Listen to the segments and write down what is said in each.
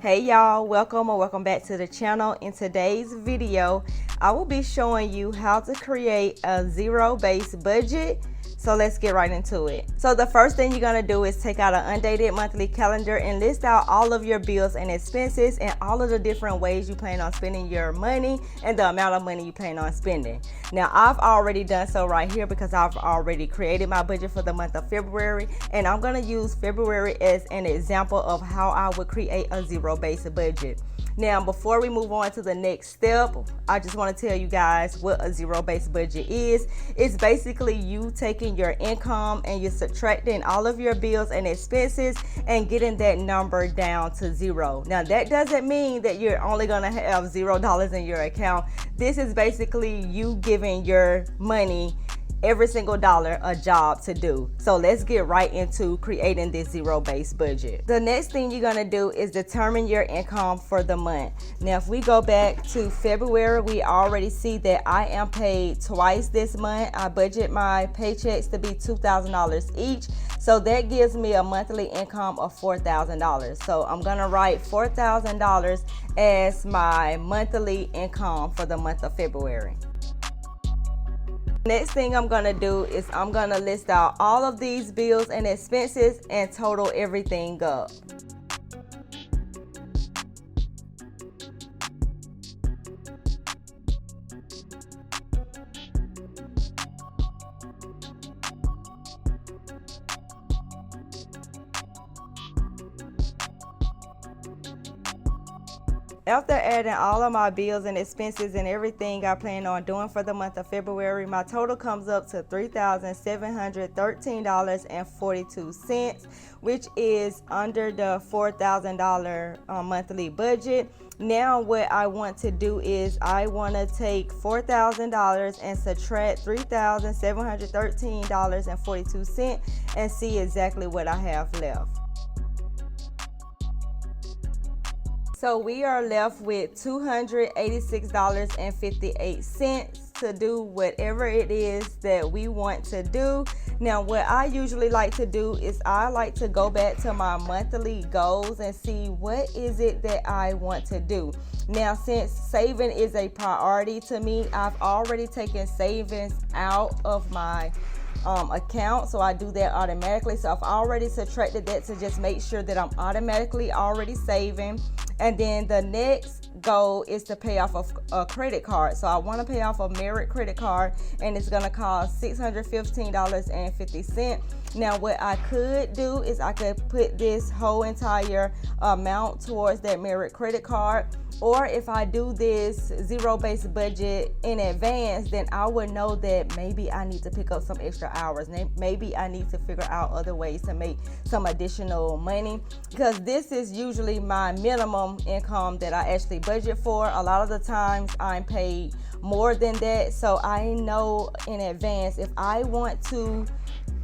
Hey y'all, welcome or welcome back to the channel. In today's video, I will be showing you how to create a zero-based budget. So let's get right into it. So the first thing you're gonna do is take out an undated monthly calendar and list out all of your bills and expenses and all of the different ways you plan on spending your money and the amount of money you plan on spending. Now I've already done so right here because I've already created my budget for the month of February, and I'm gonna use February as an example of how I would create a zero-based budget. Now, before we move on to the next step, I just want to tell you guys what a zero-based budget is. It's basically you taking your income and you're subtracting all of your bills and expenses and getting that number down to zero. Now, that doesn't mean that you're only going to have $0 in your account. This is basically you giving your money, every single dollar, a job to do. So let's get right into creating this zero-based budget. The next thing you're gonna do is determine your income for the month. Now, if we go back to February, we already see that I am paid twice this month. I budget my paychecks to be $2,000 each. So that gives me a monthly income of $4,000. So I'm gonna write $4,000 as my monthly income for the month of February. Next thing I'm gonna do is I'm gonna list out all of these bills and expenses and total everything up. After adding all of my bills and expenses and everything I plan on doing for the month of February, my total comes up to $3,713.42, which is under the $4,000 monthly budget. Now what I want to do is I want to take $4,000 and subtract $3,713.42 and see exactly what I have left. So we are left with $286.58 to do whatever it is that we want to do. Now, what I usually like to do is I like to go back to my monthly goals and see what is it that I want to do. Now, since saving is a priority to me, I've already taken savings out of my account, so I do that automatically. So I've already subtracted that to just make sure that I'm automatically already saving. And then the next goal is to pay off a credit card. So I want to pay off a Merit credit card, and it's going to cost $615.50. Now what I could do is I could put this whole entire amount towards that Merit credit card, or if I do this zero-based budget in advance, then I would know that maybe I need to pick up some extra hours. Maybe I need to figure out other ways to make some additional money, because this is usually my minimum income that I actually budget for. A lot of the times I'm paid more than that, so I know in advance if I want to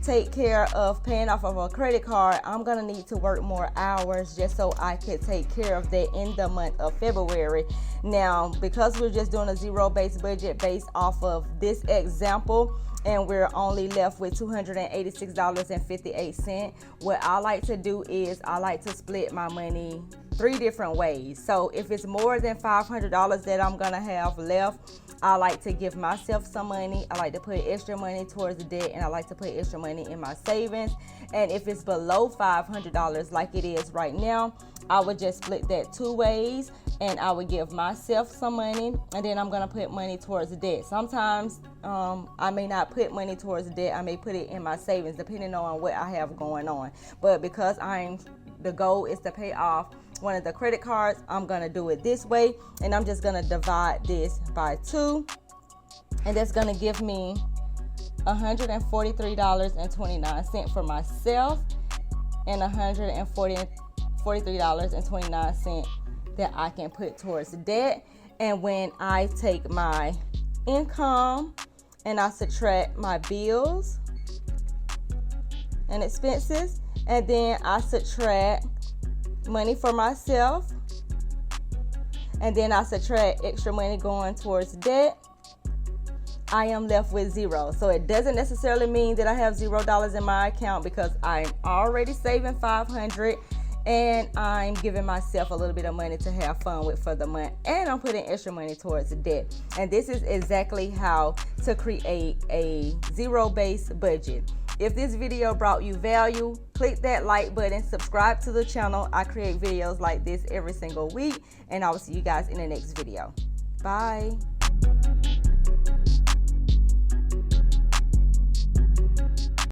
take care of paying off of a credit card, I'm gonna need to work more hours just so I could take care of that in the month of February. Now, because we're just doing a zero-based budget based off of this example, and we're only left with $286.58, what I like to do is I like to split my money 3 different ways. So if it's more than $500 that I'm gonna have left, I like to give myself some money. I like to put extra money towards the debt, and I like to put extra money in my savings. And if it's below $500 like it is right now, I would just split that 2 ways, and I would give myself some money, and then I'm gonna put money towards the debt. Sometimes I may not put money towards the debt. I may put it in my savings depending on what I have going on. But because the goal is to pay off one of the credit cards, I'm gonna do it this way, and I'm just gonna divide this by 2, and that's gonna give me $143.29 for myself and $143.29 that I can put towards debt. And when I take my income and I subtract my bills and expenses, and then I subtract money for myself, and then I subtract extra money going towards debt, I am left with 0. So it doesn't necessarily mean that I have $0 in my account, because I'm already saving $500 and I'm giving myself a little bit of money to have fun with for the month, and I'm putting extra money towards debt. And this is exactly how to create a zero-based budget. If this video brought you value, click that like button, subscribe to the channel. I create videos like this every single week, and I will see you guys in the next video. Bye.